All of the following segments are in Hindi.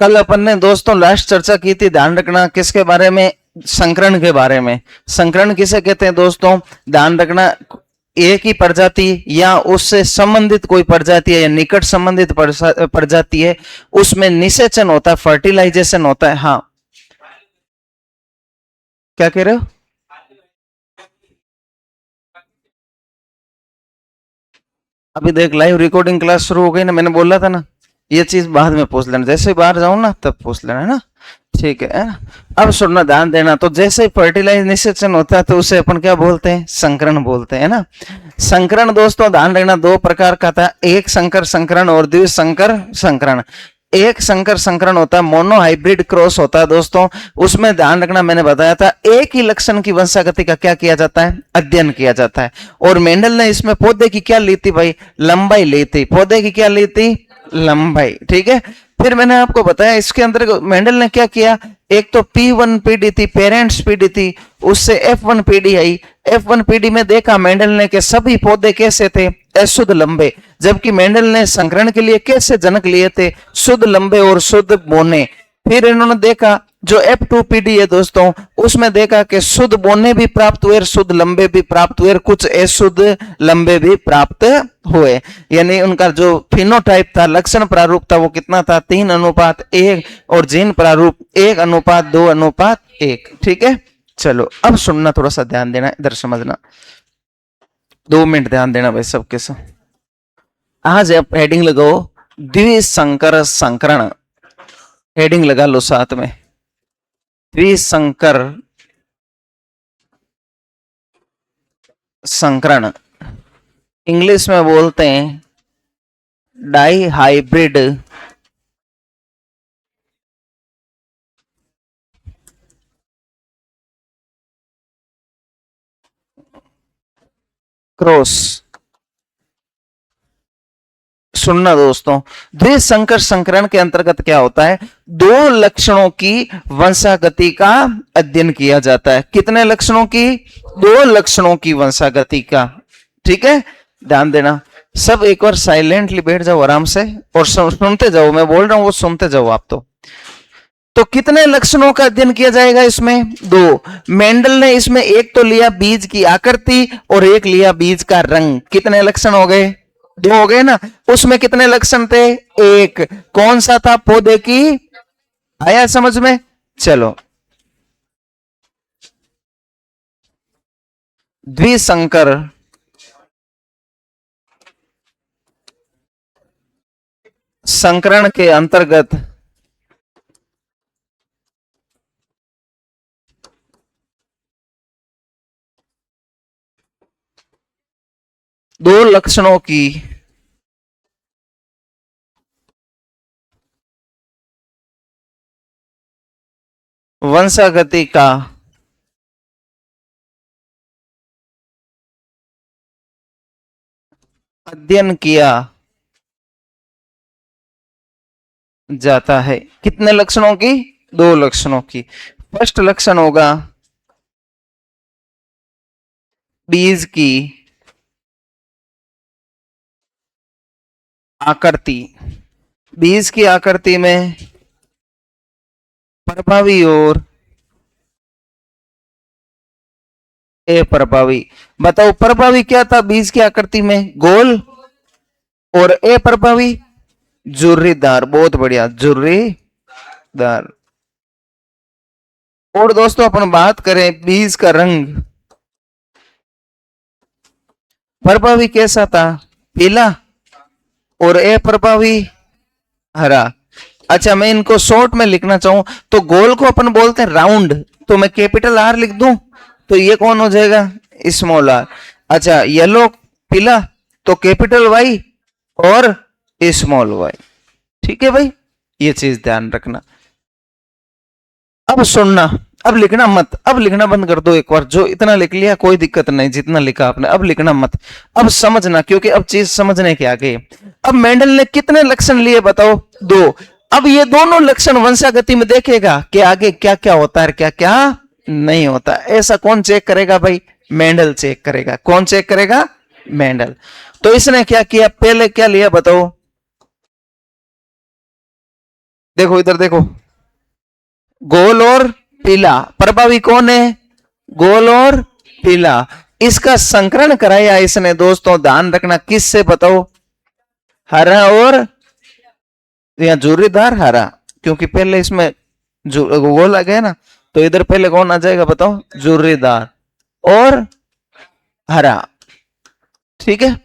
कल अपन ने दोस्तों लास्ट चर्चा की थी, ध्यान रखना, किसके बारे में? संकरण के बारे में। संकरण किसे कहते हैं दोस्तों? ध्यान रखना, एक ही प्रजाति या उससे संबंधित कोई प्रजाति है या निकट संबंधित प्रजाति है, उसमें निषेचन होता है, फर्टिलाइजेशन होता है। हाँ, क्या कह रहे हो? अभी देख, लाइव रिकॉर्डिंग क्लास शुरू हो गई ना, मैंने बोला था ना, ये चीज बाद में पूछ लेना, जैसे बाहर जाऊं ना तब पूछ लेना, है ना? ठीक है ना? अब सुनना, ध्यान देना। तो जैसे ही फर्टिलाइज निषेचन होता है तो उसे अपन क्या बोलते हैं? संकरण बोलते हैं ना। संकरण दोस्तों ध्यान रखना दो प्रकार का था, एक संकर संकरण और द्विसंकर संकरण। एक संकर संकरण होता है, मोनो हाइब्रिड क्रॉस होता है दोस्तों। उसमें ध्यान रखना, मैंने बताया था, एक ही लक्षण की वंशागति का क्या किया जाता है? अध्ययन किया जाता है। और मेंडल ने इसमें पौधे की क्या ली थी भाई? लंबाई ली थी। पौधे की क्या ली थी? लंबाई। ठीक है। फिर मैंने आपको बताया इसके अंदर मेंडल ने क्या किया, एक तो P1 पीढ़ी थी, पेरेंट्स पीढ़ी थी, उससे F1 पीढ़ी आई। F1 पीढ़ी में देखा मेंडल ने कि सभी पौधे कैसे थे? अशुद्ध लंबे। जबकि मेंडल ने संकरण के लिए कैसे जनक लिए थे? शुद्ध लंबे और शुद्ध बोने। फिर इन्होंने देखा जो F2 पीढ़ी है दोस्तों, उसमें देखा कि शुद्ध बोने भी प्राप्त हुए, शुद्ध लंबे भी प्राप्त हुए, कुछ अशुद्ध लंबे भी प्राप्त हुए। यानी उनका जो फिनोटाइप था, लक्षण प्रारूप था, वो कितना था? 3:1। और जीन प्रारूप 1:2:1। ठीक है। चलो अब सुनना, थोड़ा सा ध्यान देना, इधर समझना, 2 मिनट ध्यान देना भाई सबके सब। आज आप हेडिंग लगाओ द्विसंकर संकरण, हेडिंग लगा लो साथ में, द्विसंकर संकरण। इंग्लिश में बोलते हैं डाई हाइब्रिड क्रॉस। सुनना दोस्तों, द्विसंकर संकरण के अंतर्गत क्या होता है? दो लक्षणों की वंशागति का अध्ययन किया जाता है। कितने लक्षणों की? दो लक्षणों की वंशागति का। ठीक है, ध्यान देना। सब एक बार साइलेंटली बैठ जाओ आराम से और सुनते जाओ, मैं बोल रहा हूं वो सुनते जाओ आप। तो कितने लक्षणों का अध्ययन किया जाएगा इसमें? दो। मेंडल ने इसमें एक तो लिया बीज की आकृति और एक लिया बीज का रंग। कितने लक्षण हो गए? दो हो गए ना। उसमें कितने लक्षण थे? एक। कौन सा था? पौधे की। आया समझ में? चलो, द्विसंकर संकरण के अंतर्गत दो लक्षणों की वंशागति का अध्ययन किया जाता है। कितने लक्षणों की? दो लक्षणों की। फर्स्ट लक्षण होगा बीज की आकृति। बीज की आकृति में प्रभावी और अप्रभावी। बताओ, प्रभावी क्या था बीज की आकृति में? गोल। और अप्रभावी? झुर्रीदार। बहुत बढ़िया, झुर्रीदार। और दोस्तों अपन बात करें बीज का रंग, प्रभावी कैसा था? पीला। और अप्रभावी? हरा। अच्छा, मैं इनको शॉर्ट में लिखना चाहूं तो गोल को अपन बोलते हैं राउंड, तो मैं कैपिटल आर लिख दूं तो ये कौन हो जाएगा? Small are. अच्छा, येलो पीला तो कैपिटल वाई और स्मॉल वाई। ठीक है भाई, ये चीज ध्यान रखना। अब सुनना, अब लिखना मत, अब लिखना बंद कर दो एक बार। जो इतना लिख लिया कोई दिक्कत नहीं, जितना लिखा आपने, अब लिखना मत। अब समझना, क्योंकि अब चीज समझने के आगे। अब मेंडल ने कितने लक्षण लिए बताओ? दो। अब ये दोनों लक्षण वंशागति में देखेगा कि आगे क्या क्या होता है, क्या क्या नहीं होता। ऐसा कौन चेक करेगा भाई? मेंडल चेक करेगा। कौन चेक करेगा? मेंडल। तो इसने क्या किया? पहले क्या लिया बताओ? देखो इधर देखो, गोल और पीला, प्रभावी कौन है? गोल और पीला। इसका संकरण कराया इसने दोस्तों, ध्यान रखना किससे बताओ? हरा और, या जोरीदार हरा, क्योंकि पहले इसमें जो गोल आ गया ना, तो इधर पहले कौन आ जाएगा बताओ? जोरीदार और हरा। ठीक है।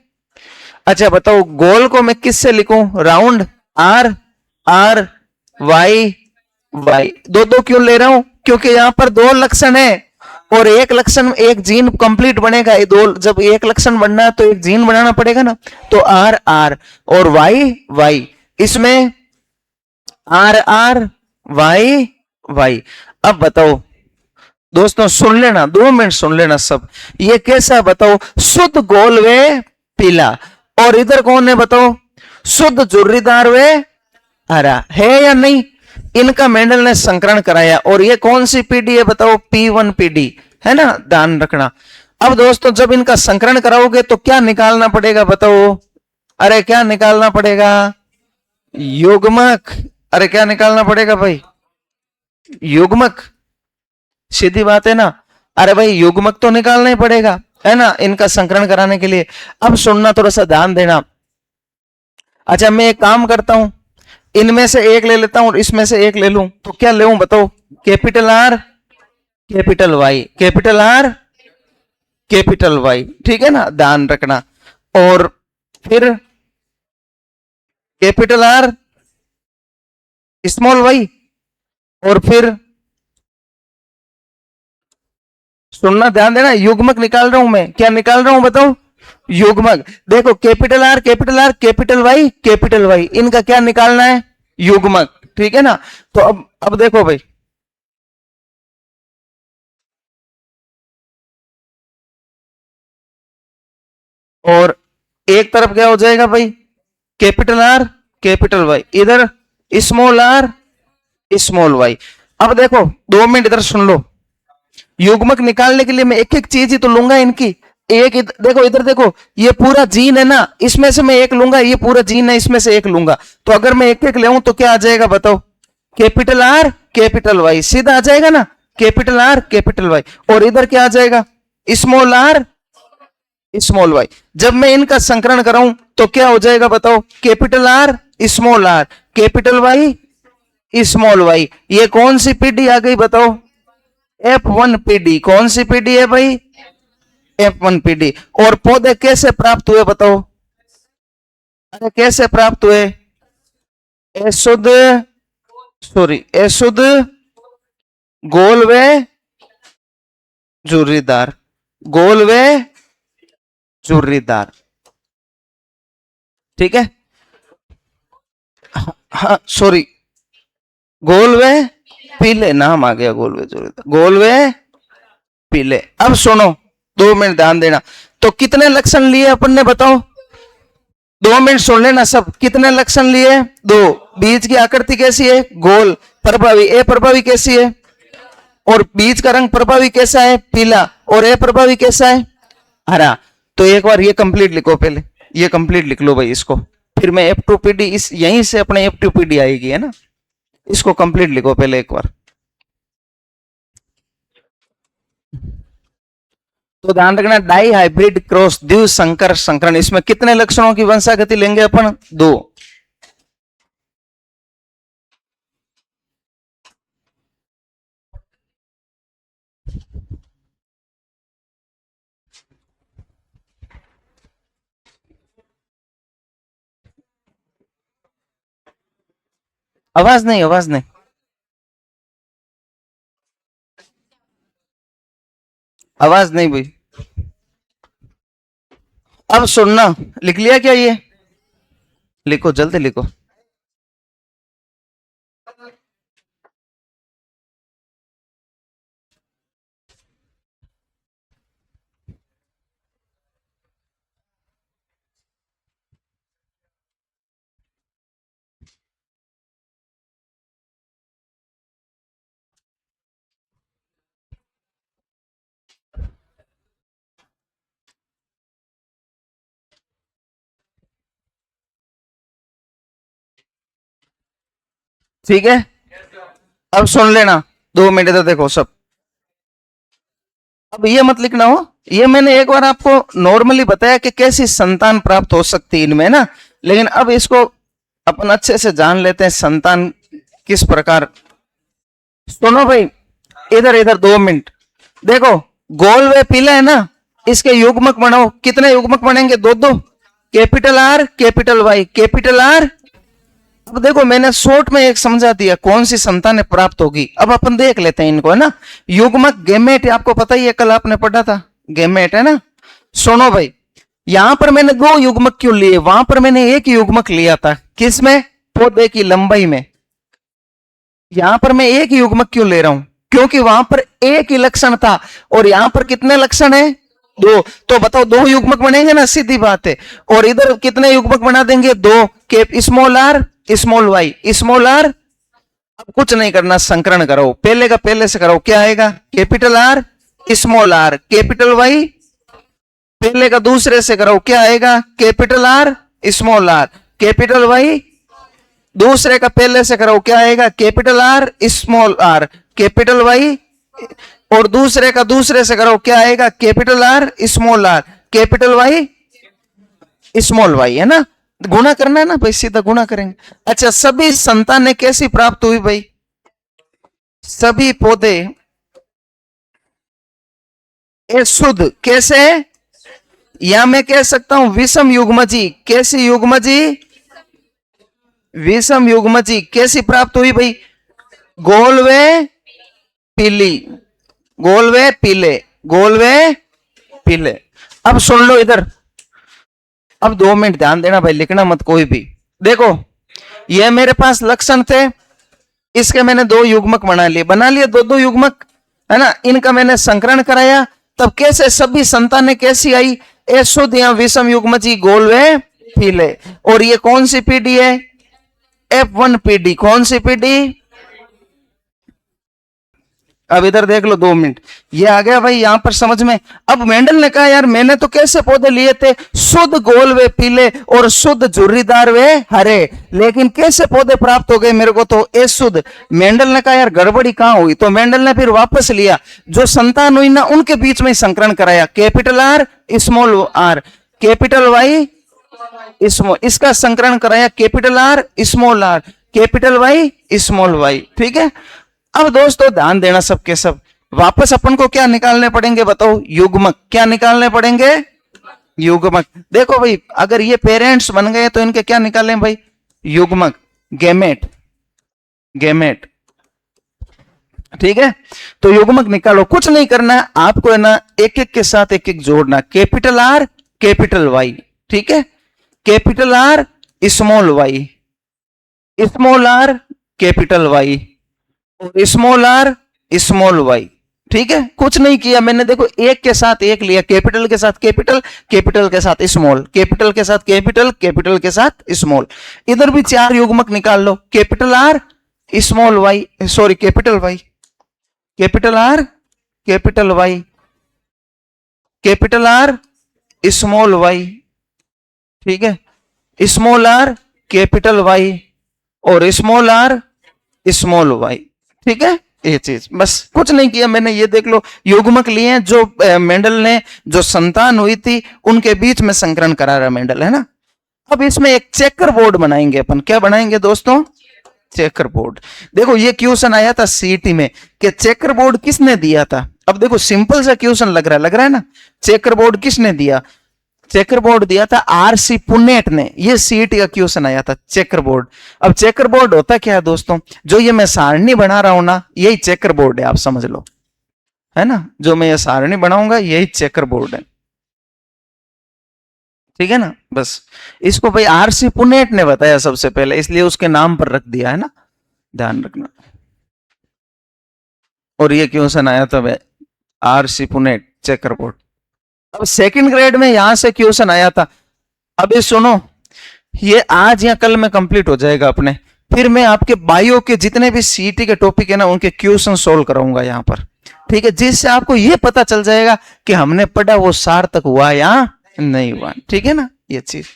अच्छा बताओ, गोल को मैं किससे लिखूं? Round, R, R, Y, Y. दो दो क्यों ले रहा हूं? क्योंकि यहां पर दो लक्षण है, और एक लक्षण, एक जीन कंप्लीट बनेगा। ये दो, जब एक लक्षण बनना है तो एक जीन बनाना पड़ेगा ना। तो आर, आर, और वाई, वाई। इसमें आर, आर, वाई, वाई। अब बताओ दोस्तों, सुन लेना, 2 मिनट सुन लेना सब। ये कैसा बताओ? शुद्ध गोल वे पीला, और इधर कौन है बताओ? शुद्ध जुर्रीदार वे हरा, है या नहीं? इनका मेंडल ने संकरण कराया, और ये कौन सी पीढ़ी है बताओ? P1 पीढ़ी है ना, ध्यान रखना। अब दोस्तों, जब इनका संकरण कराओगे तो क्या निकालना पड़ेगा बताओ? अरे क्या निकालना पड़ेगा? युग्मक। अरे क्या निकालना पड़ेगा भाई? युग्मक। सीधी बात है ना। अरे भाई युग्मक तो निकालना ही पड़ेगा, है ना, इनका संकरण कराने के लिए। अब सुनना, थोड़ा सा ध्यान देना। अच्छा मैं एक काम करता हूं, इनमें से एक ले लेता हूं और इसमें से एक ले लूं, तो क्या ले बताओ? Capital R, capital Y, capital R, capital Y. ठीक है ना, ध्यान रखना। और फिर कैपिटल आर, स्मॉल वाई, और फिर सुनना, ध्यान देना, युग्मक निकाल रहा हूं मैं। क्या निकाल रहा हूं बताओ? युग्मक। देखो capital R, capital R, capital Y, capital Y, इनका क्या निकालना है? युग्मक। ठीक है ना। तो अब देखो भाई, और एक तरफ क्या हो जाएगा भाई? कैपिटल आर, कैपिटल वाई, इधर स्मॉल आर, स्मॉल वाई। अब देखो 2 मिनट इधर सुन लो। युग्मक निकालने के लिए मैं एक एक चीज ही तो लूंगा इनकी। एक देखो इधर देखो, ये पूरा जीन है ना, इसमें से मैं एक लूंगा, ये पूरा जीन है, इसमें से एक लूंगा। तो अगर मैं एक एक ले तो क्या आ जाएगा बताओ? कैपिटल आर, कैपिटल वाई, सीधा आ जाएगा ना। कैपिटल आर, कैपिटल वाई, और इधर क्या आ जाएगा? Small R, small Y. जब मैं इनका संकरण कराऊं तो क्या हो जाएगा बताओ? Capital R, small R, capital Y, small Y. ये कौन सी पीढ़ी आ गई बताओ? F1 पीढ़ी। कौन सी पीढ़ी है भाई? F1 पीढ़ी। और पौधे कैसे प्राप्त हुए बताओ? अरे कैसे प्राप्त हुए? अशुद्ध, सॉरी, अशुद्ध गोल व झुर्रीदार, गोल व झुर्रीदार। ठीक है। हाँ सॉरी, गोल व पीले, नाम आ गया गोल व झुर्रीदार, गोल व पीले। अब सुनो, 2 मिनट ध्यान देना। तो कितने लक्षण लिए अपन ने बताओ? 2 मिनट सुन लेना सब। कितने लक्षण लिए? 2। बीज की आकृति कैसी है? गोल। प्रभावी, ए प्रभावी कैसी है? और बीज का रंग प्रभावी कैसा है? पीला। और ए प्रभावी कैसा है? हरा। तो एक बार ये कंप्लीट लिखो पहले, ये कंप्लीट लिख लो भाई इसको। फिर मैं F2PD, इस यहीं से अपने F2PD आएगी, है ना। इसको कंप्लीट लिखो पहले एक बार। तो ध्यान रखना, डाई हाइब्रिड क्रॉस, द्विसंकर संकर संकरण, इसमें कितने लक्षणों की वंशागति लेंगे अपन? 2। आवाज नहीं, आवाज नहीं, आवाज नहीं भाई। अब सुनना, लिख लिया क्या ये? लिखो, जल्दी लिखो। ठीक है, अब सुन लेना 2 मिनट इधर देखो सब। अब ये मत लिखना हो, ये मैंने एक बार आपको नॉर्मली बताया कि कैसी संतान प्राप्त हो सकती है इनमें ना, लेकिन अब इसको अपन अच्छे से जान लेते हैं संतान किस प्रकार। सुनो भाई, इधर इधर 2 मिनट देखो, गोल व पीला है ना, इसके युग्मक बनाओ। कितने युग्मक बनेंगे? दो दो, capital R capital Y capital R. अब देखो मैंने शॉर्ट में एक समझा दिया कौन सी संतान प्राप्त होगी। अब अपन देख लेते हैं इनको, है ना। युग्मक गेमेट आपको पता ही है, कल आपने पढ़ा था गेमेट, है ना। सुनो भाई, यहां पर मैंने 2 युग्मक क्यों लिए, वहां पर मैंने एक युग्मक लिया था। किसमें? पौधे की लंबाई में। यहां पर मैं एक युग्मक क्यों ले रहा हूं? क्योंकि वहां पर एक ही लक्षण था और यहां पर कितने लक्षण है? 2। तो बताओ 2 युग्मक बनेंगे ना, सीधी बात है। और इधर कितने युग्मक बना देंगे? 2। के small R small Y small R. अब कुछ नहीं करना, संकरण करो, पहले का पहले से करो। क्या आएगा? Capital R small R capital Y. पहले का दूसरे से करो, क्या आएगा? Capital R small R capital Y. दूसरे का पहले से करो, क्या आएगा? Capital R small R capital Y. और दूसरे का दूसरे से करो, क्या आएगा? Capital R small R capital Y small Y, है ना। गुणा करना है ना भाई, सीधा गुणा करेंगे। अच्छा, सभी संतानें कैसी प्राप्त हुई भाई? सभी पौधे ए शुद्ध कैसे? या मैं कह सकता हूं विषम युग्मजी। कैसी युग्मजी? विषम युग्मजी कैसी प्राप्त हुई भाई? गोल व पीली, गोल व पीले, गोल व पीले। अब सुन लो इधर, अब 2 मिनट ध्यान देना भाई, लिखना मत कोई भी। देखो ये मेरे पास लक्षण थे, इसके मैंने 2 युग्मक बना लिए 2 युग्मक, है ना। इनका मैंने संकरण कराया, तब कैसे सभी संतानें कैसी आई? ए शुद्ध या विषम युग्मजी, गोल व पीले। और ये कौन सी पीढ़ी है? F1 पीढ़ी। कौन सी पीढ़ी? अब इधर देख लो 2 मिनट, ये आ गया भाई यहां पर समझ में। अब मेंडल ने कहा यार मैंने तो कैसे पौधे लिए थे? शुद्ध गोल वे पीले और शुद्ध झुर्रीदार वे हरे, लेकिन कैसे पौधे प्राप्त हो गए मेरे को? तो ए शुद्ध। मेंडल ने कहा यार गड़बड़ी कहां हुई? तो मेंडल ने फिर वापस लिया, जो संतान हुई ना उनके बीच में संकरण कराया। Capital R small R capital Y small, इसका संकरण कराया। Capital R small R capital Y small Y, ठीक है। अब दोस्तों ध्यान देना सबके सब, वापस अपन को क्या निकालने पड़ेंगे बताओ? युग्मक। क्या निकालने पड़ेंगे? युग्मक। देखो भाई, अगर ये पेरेंट्स बन गए तो इनके क्या निकालें भाई? युग्मक, गेमेट, गेमेट, ठीक है। तो युग्मक निकालो, कुछ नहीं करना आपको, है ना, एक एक के साथ एक एक जोड़ना। कैपिटल आर कैपिटल वाई, ठीक है। Capital R small Y small R capital Y और स्मॉल आर स्मॉल वाई, ठीक है। कुछ नहीं किया मैंने, देखो एक के साथ एक लिया, कैपिटल के साथ कैपिटल, कैपिटल के साथ स्मॉल, कैपिटल के साथ कैपिटल, कैपिटल के साथ स्मॉल। इधर भी 4 युग्मक निकाल लो। Capital R small Y, sorry capital Y, capital R capital Y capital R small Y, ठीक है। स्मॉल आर कैपिटल वाई और स्मॉल आर स्मॉल वाई, ठीक है। ये चीज बस, कुछ नहीं किया मैंने। ये देख लो युग्मक लिए जो मेंडल ने, जो संतान हुई थी उनके बीच में संकरण करा रहा मेंडल, है ना। अब इसमें एक चेकर बोर्ड बनाएंगे अपन। क्या बनाएंगे दोस्तों? Checker board. देखो ये क्वेश्चन आया था सीईटी में कि चेकर बोर्ड किसने दिया था। अब देखो सिंपल सा क्वेश्चन लग रहा है ना। चेकर बोर्ड किसने दिया? चेकर बोर्ड दिया था आरसी पुन्नेट ने। ये सीईटी का क्वेश्चन आया था, चेकर बोर्ड। अब चेकर बोर्ड होता क्या है दोस्तों? जो ये मैं सारणी बना रहा हूं ना, यही चेकर बोर्ड है, आप समझ लो, है ना। जो मैं ये सारणी बनाऊंगा यही चेकर बोर्ड है, ठीक है ना। बस इसको भाई आरसी पुन्नेट ने बताया सबसे पहले, इसलिए उसके नाम पर रख दिया, है ना, ध्यान रखना। और ये क्वेश्चन आया था भाई आरसी पुन्नेट, चेकर बोर्ड। अब सेकंड ग्रेड में यहां से क्वेश्चन आया था। अभी सुनो, ये आज या कल में कंप्लीट हो जाएगा अपने, फिर मैं आपके बायो के जितने भी सीईटी के टॉपिक है ना उनके क्वेश्चन सोल्व कराऊंगा यहां पर, ठीक है। जिससे आपको ये पता चल जाएगा कि हमने पढ़ा वो सार्थक हुआ या नहीं हुआ, ठीक है ना, ये चीज।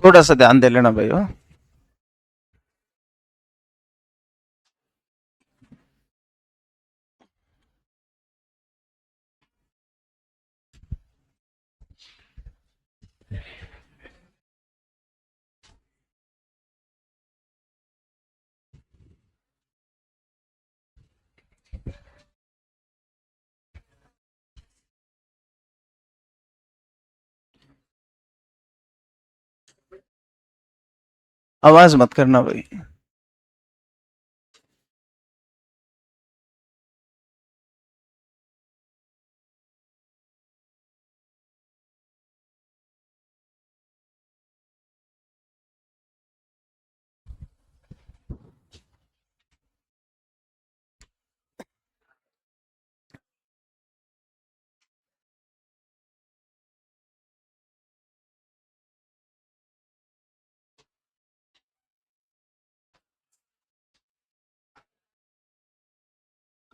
थोड़ा सा ध्यान दे लेना भाई हो। आवाज मत करना भाई।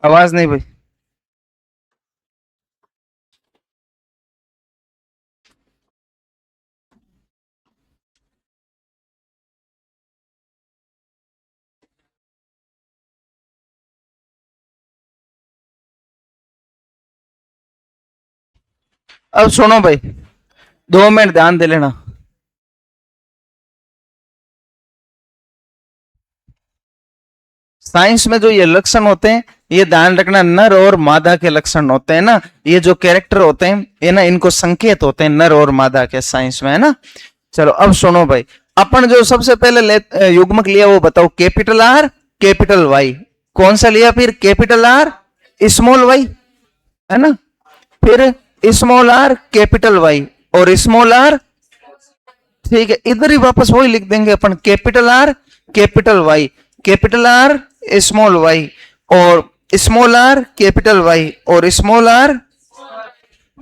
आवाज नहीं भाई। अब सुनो भाई, 2 मिनट ध्यान दे लेना। साइंस में जो ये लक्षण होते हैं, ये ध्यान रखना, नर और मादा के लक्षण होते हैं ना, ये जो कैरेक्टर होते हैं ये ना, इनको संकेत होते हैं नर और मादा के साइंस में, है ना। चलो अब सुनो भाई, अपन जो सबसे पहले युग्मक लिया वो बताओ, कैपिटल आर कैपिटल वाई। कौन सा लिया फिर? कैपिटल आर स्मॉल वाई, है ना। फिर स्मॉल आर कैपिटल वाई और स्मॉल आर, ठीक है, इधर ही वापस वही लिख देंगे अपन, capital R capital Y, capital R small Y और स्मॉल आर कैपिटल वाई और स्मॉल आर,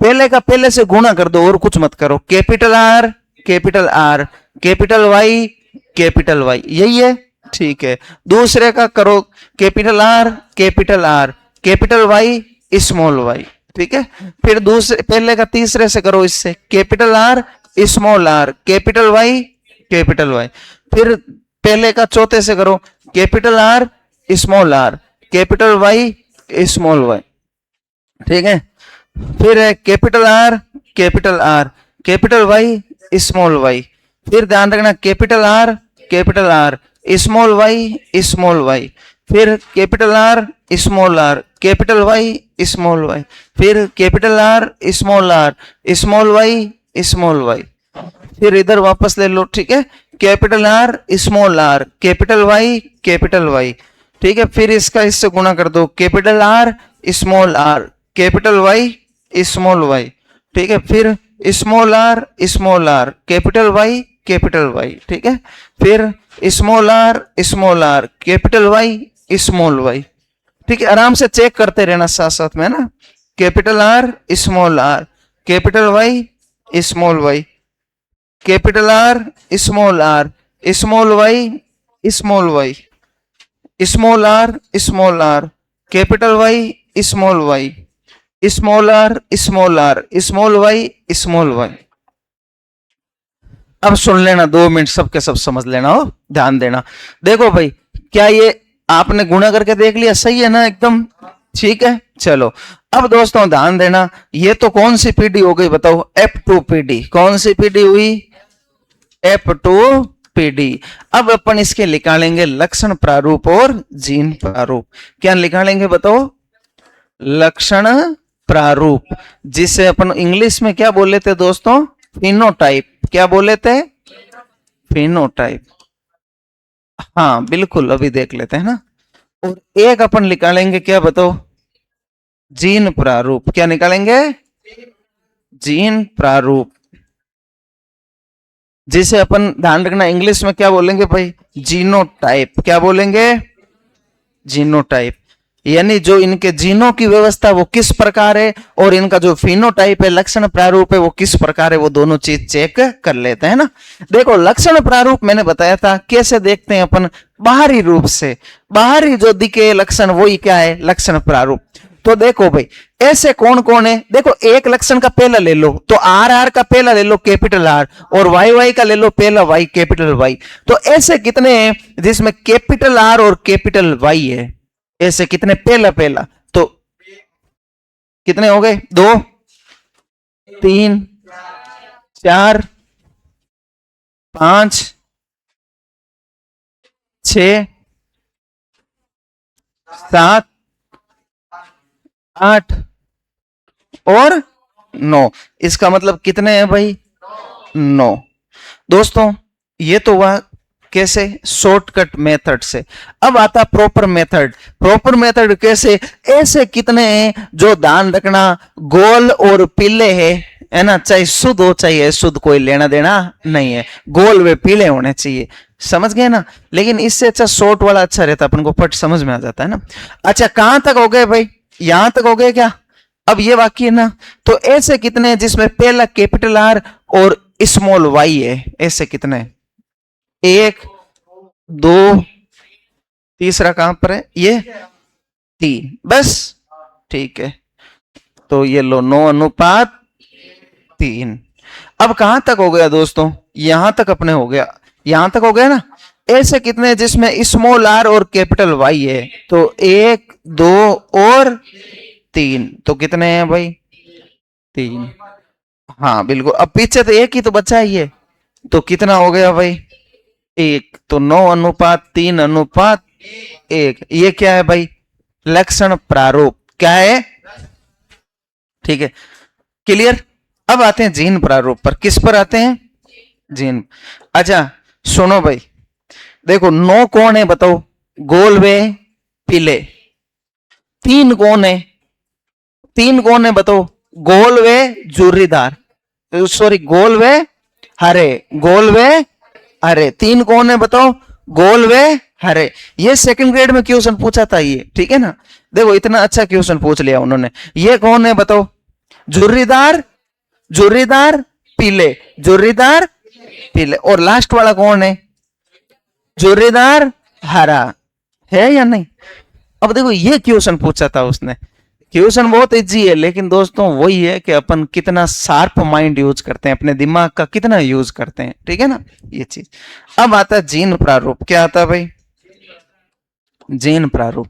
पहले का पहले से गुणा कर दो और कुछ मत करो। कैपिटल आर कैपिटल वाई, यही है, ठीक है। दूसरे का करो, capital R capital Y small Y, ठीक है। फिर दूसरे पहले का तीसरे से करो, इससे कैपिटल आर कैपिटल वाई। फिर पहले का चौथे से करो, capital R capital Y small Y, ठीक है। फिर है कैपिटल वाई स्मॉल वाई। फिर ध्यान रखना, कैपिटल आर स्मॉल वाई। फिर capital R capital Y small Y. फिर कैपिटल आर स्मॉल वाई। फिर इधर वापस ले लो, ठीक है। कैपिटल आर कैपिटल वाई, ठीक है। फिर इसका इससे गुणा कर दो, capital R capital Y small Y, ठीक है। फिर स्मॉल आर कैपिटल वाई, ठीक है। फिर small R capital Y small Y, ठीक है। आराम से चेक करते रहना साथ साथ में, ना। Capital R capital Y small Y, capital R small Y small Y, small R capital Y small Y, small R small Y. अब सुन लेना, 2 मिनट सबके सब समझ लेना हो, ध्यान देना। देखो भाई, क्या ये आपने गुणा करके देख लिया? सही है ना, एकदम ठीक है। चलो अब दोस्तों ध्यान देना, ये तो कौन सी पीढ़ी हो गई बताओ? F2 पीढ़ी। कौन सी पीढ़ी हुई? F2 पीढ़ी। अब अपन इसके निकालेंगे लक्षण प्रारूप और जीन प्रारूप। क्या निकालेंगे बताओ? लक्षण प्रारूप, जिसे अपन इंग्लिश में क्या बोले थे दोस्तों? फिनोटाइप। क्या बोले थे? फिनोटाइप। हाँ बिल्कुल, अभी देख लेते हैं ना। और एक अपन निकालेंगे, क्या बताओ? जीन प्रारूप। क्या निकालेंगे? जीन प्रारूप। जिसे अपन ध्यान रखना इंग्लिश में क्या बोलेंगे भाई, जीनोटाइप। क्या बोलेंगे, जीनोटाइप। यानी जो इनके जीनों की व्यवस्था वो किस प्रकार है और इनका जो फिनोटाइप है, लक्षण प्रारूप है, वो किस प्रकार है, वो दोनों चीज चेक कर लेते हैं ना। देखो लक्षण प्रारूप मैंने बताया था कैसे देखते हैं अपन, बाहरी रूप से, बाहरी जो दिखे लक्षण वही क्या है, लक्षण प्रारूप। तो देखो भाई ऐसे कौन कौन है, देखो एक लक्षण का पहला ले लो तो आर आर का पहला ले लो कैपिटल आर, और वाई वाई का ले लो पहला वाई कैपिटल वाई। तो ऐसे कितने हैं जिसमें कैपिटल आर और कैपिटल वाई है, ऐसे कितने, पहला पहला तो कितने हो गए, 2 3 4 5 6 7 8 और 9। इसका मतलब कितने हैं भाई, 9। दोस्तों ये तो हुआ कैसे, शॉर्टकट मेथड से। अब आता प्रॉपर मेथड। प्रॉपर मेथड कैसे, ऐसे कितने हैं जो ध्यान रखना गोल और पीले है ना, चाहे शुद्ध हो चाहे शुद्ध, कोई लेना देना नहीं है, गोल वे पीले होने चाहिए, समझ गए ना। लेकिन इससे अच्छा शॉर्ट वाला अच्छा रहता, अपन को फट समझ में आ जाता है ना। अच्छा कहां तक हो गए भाई, यहां तक हो गए क्या। अब ये वाक्य ना, तो ऐसे कितने हैं जिसमें पहला कैपिटल आर और स्मॉल वाई है, ऐसे कितने, 1 2, तीसरा कहां पर है, ये 3, बस ठीक है। तो ये लो 9:3। अब कहां तक हो गया दोस्तों, यहां तक अपने हो गया, यहां तक हो गया ना। ऐसे कितने जिसमें स्मॉल आर और कैपिटल वाई है, तो 1 2 और 3, तो कितने हैं भाई, 3। हाँ बिल्कुल, अब पीछे तो एक ही तो बचा ही है, तो कितना हो गया भाई, 1। तो 9:3:1। ये क्या है भाई, लक्षण प्रारूप। क्या है, ठीक है, क्लियर। अब आते हैं जीन प्रारूप पर, किस पर आते हैं, जीन। अच्छा सुनो भाई, देखो 9 कौन है बताओ, गोल वे पीले। 3 कौन है, 3 कौन है बताओ, गोल वे जुर्रीदार, सॉरी गोल वे हरे, गोल वे हरे। 3 कौन है बताओ, गोल वे हरे। ये सेकंड ग्रेड में क्वेश्चन पूछा था ये, ठीक है ना। देखो इतना अच्छा क्वेश्चन पूछ लिया उन्होंने। ये कौन है बताओ, जुर्रीदार, जुर्रीदार पीले, जुर्रीदार पीले। और लास्ट वाला कौन है, जुर्रीदार हरा, है या नहीं। अब देखो ये क्वेश्चन पूछा था उसने, क्वेश्चन बहुत इजी है, लेकिन दोस्तों वही है कि अपन कितना शार्प माइंड यूज करते हैं, अपने दिमाग का कितना यूज करते हैं, ठीक है ना, ये चीज। अब आता है जीन प्रारूप। क्या आता है भाई, जीन प्रारूप।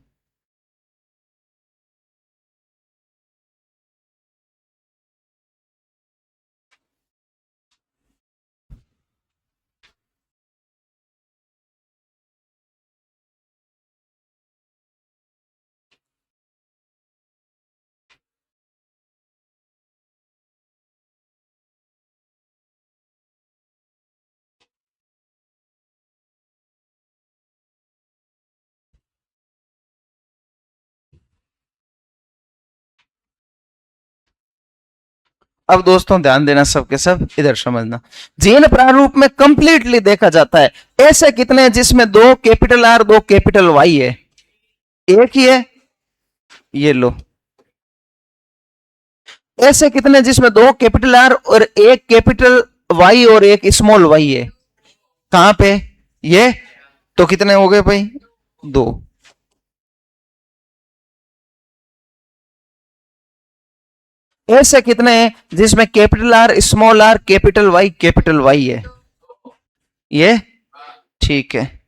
अब दोस्तों ध्यान देना, सबके सब इधर समझना। जीन प्रारूप में कंप्लीटली देखा जाता है ऐसे कितने हैं जिसमें 2 कैपिटल आर 2 कैपिटल वाई है, एक ही है, ये लो। ऐसे कितने जिसमें 2 कैपिटल आर और 1 कैपिटल वाई और 1 स्मॉल वाई है, कहां पे, ये। तो कितने हो गए भाई, 2। ऐसे कितने हैं जिसमें capital R small R capital Y है, ये ठीक है।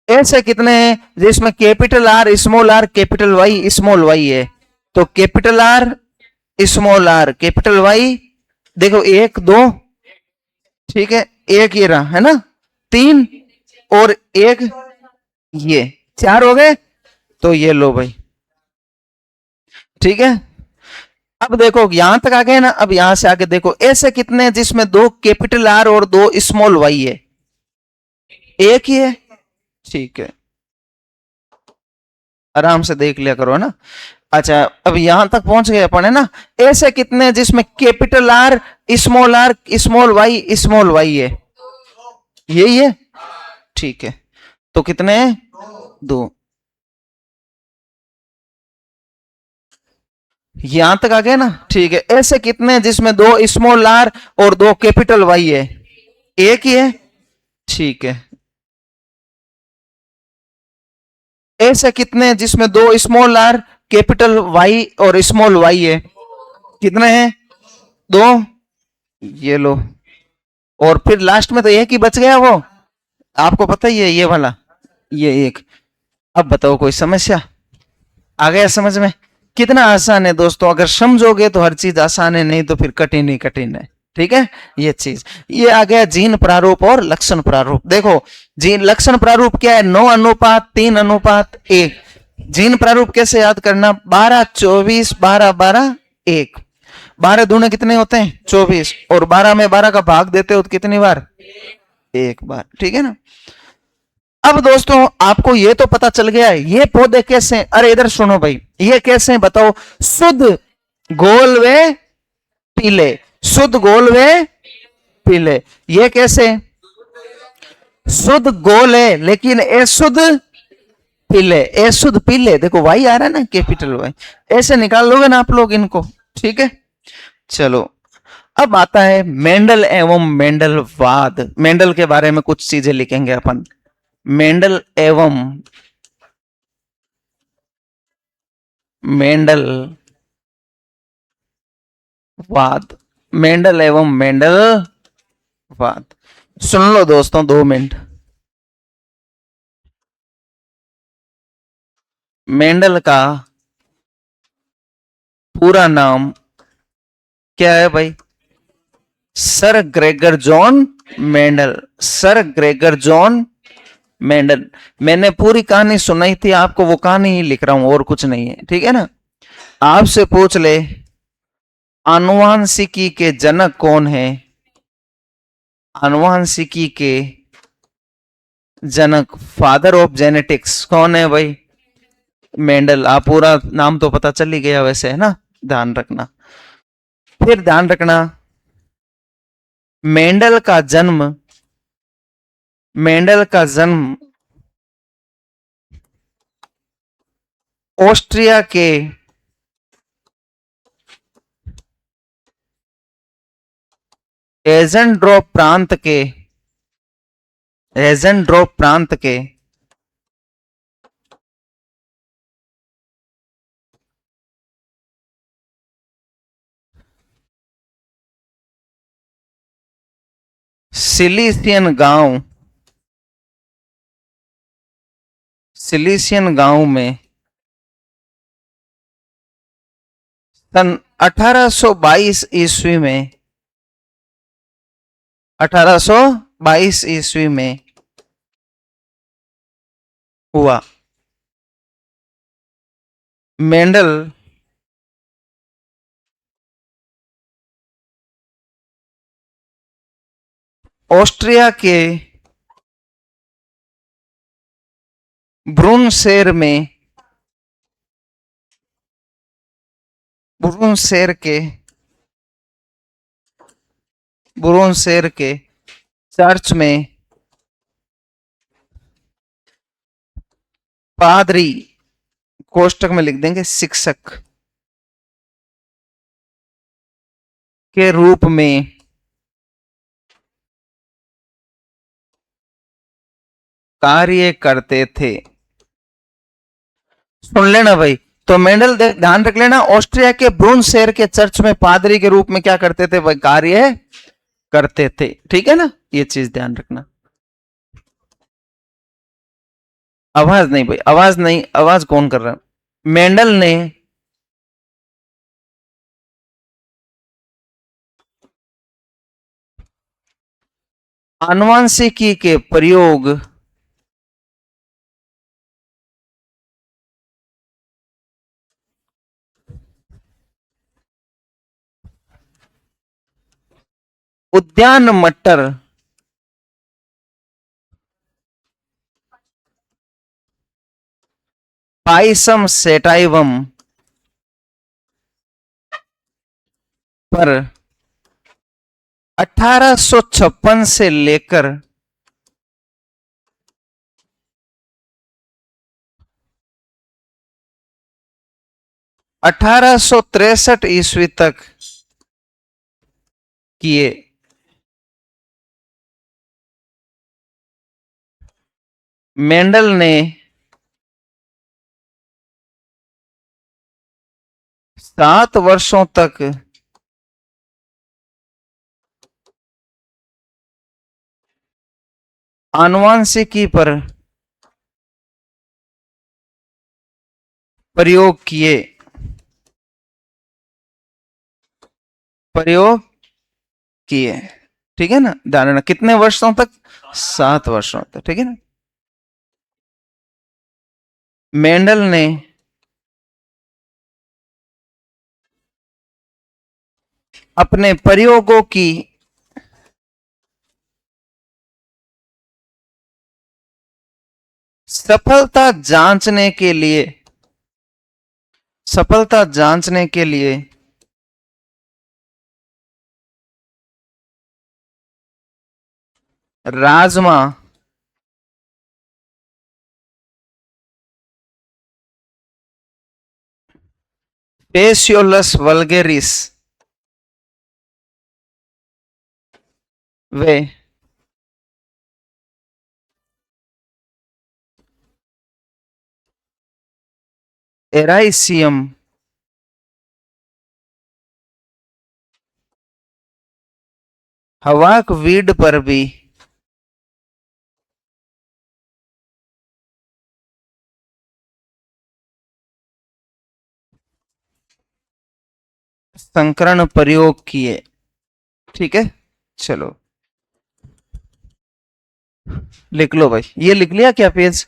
ऐसे कितने हैं जिसमें कैपिटल आर स्मॉल वाई है, तो capital R small R capital Y. देखो 1 2, ठीक है, एक ये रहा है ना, 3 और 1 ये, 4 हो गए। तो ये लो भाई, ठीक है। अब देखो यहां तक आ गए ना, अब यहां से आगे देखो ऐसे कितने हैं जिसमें 2 कैपिटल आर और 2 स्मॉल वाई है, एक ही है, ठीक है, आराम से देख लिया करो ना। अच्छा, अब यहां तक पहुंच गए अपन, है ना। ऐसे कितने जिसमें कैपिटल आर स्मॉल वाई है, यही है, ठीक है। तो कितने हैं, दो। यहां तक आ गया ना, ठीक है। ऐसे कितने जिसमें दो स्मॉल आर और दो कैपिटल वाई है, एक ही है, ठीक है। ऐसे कितने जिसमें दो स्मॉल आर कैपिटल वाई और स्मॉल वाई है, कितने हैं, दो, ये लो। और फिर लास्ट में तो एक ही बच गया, वो आपको पता ही है, ये वाला, ये एक। अब बताओ कोई समस्या, आ गया समझ में। कितना आसान है दोस्तों, अगर समझोगे तो हर चीज आसान है, नहीं तो फिर कठिन ही कठिन है। ठीक है, ये चीज, ये आ गया जीन प्रारूप और लक्षण प्रारूप। देखो, जीन लक्षण प्रारूप क्या है, 9:3:1। जीन प्रारूप कैसे याद करना, 12:24:12:12:1। 12 दूने कितने होते हैं, 24, और 12 में 12 का भाग देते हो तो कितनी बार, एक बार, ठीक है ना। अब दोस्तों आपको ये तो पता चल गया है ये पौधे कैसे हैं। अरे इधर सुनो भाई, ये कैसे हैं बताओ, शुद्ध गोल वे पीले, शुद्ध गोल वे पीले। ये कैसे, शुद्ध गोल है लेकिन अशुद्ध पीले, अशुद्ध पीले, देखो वाई आ रहा है ना, कैपिटल वाई, ऐसे निकाल लोगे ना आप लोग इनको, ठीक है। चलो, अब आता है मेंडल एवं मेंडलवाद। मेंडल के बारे में कुछ चीजें लिखेंगे अपन, मेंडल एवं मेंडल वाद, मेंडल एवं मेंडल वाद। सुन लो दोस्तों 2 मिनट। मेंडल का पूरा नाम क्या है भाई, sir Gregor John Mendel, sir Gregor John Mendel. मैंने पूरी कहानी सुनाई थी आपको, वो कहानी ही लिख रहा हूं, और कुछ नहीं है, ठीक है ना। आपसे पूछ ले आनुवांशिकी के जनक कौन है, आनुवांशिकी के जनक, फादर ऑफ जेनेटिक्स कौन है भाई, मेंडल। आप पूरा नाम तो पता चल ही गया वैसे, है ना, ध्यान रखना। फिर ध्यान रखना, मेंडल का जन्म, मेंडल का जन्म ऑस्ट्रिया के एजेंड्रोप प्रांत के, एजेंड्रोप प्रांत के सिलिसियन गांव, सिलिसियन गांव में सन 1822 ईस्वी में, 1822 ईस्वी में हुआ। मेंडल ऑस्ट्रिया के ब्रुनशेर में, ब्रुनशेर के, ब्रुनशेर के चर्च में पादरी, कोष्टक में लिख देंगे शिक्षक के रूप में कार्य करते थे। सुन लेना भाई, तो मेंडल ध्यान रख लेना, ऑस्ट्रिया के ब्रून शहर के चर्च में पादरी के रूप में क्या करते थे, वह कार्य करते थे, ठीक है ना, ये चीज ध्यान रखना। आवाज नहीं भाई, आवाज नहीं, आवाज कौन कर रहा है, मेंडल ने आनुवंशिकी के प्रयोग उद्यान मटर, पाइसम सेटाइवम पर 1856 से लेकर 1863 ईस्वी तक किए। मेंडल ने 7 वर्षों तक आनुवांशिकी पर प्रयोग किए। प्रयोग किए, ठीक है ना, ध्यान रखना कितने वर्षों तक, 7 वर्षों तक, ठीक है ना। मेंडल ने अपने प्रयोगों की सफलता जांचने के लिए राजमा पेसियोलस वल्गेरिस वे एराइसियम हवाक वीड पर भी संकरण प्रयोग किए, ठीक है। चलो लिख लो भाई, ये लिख लिया क्या पेज?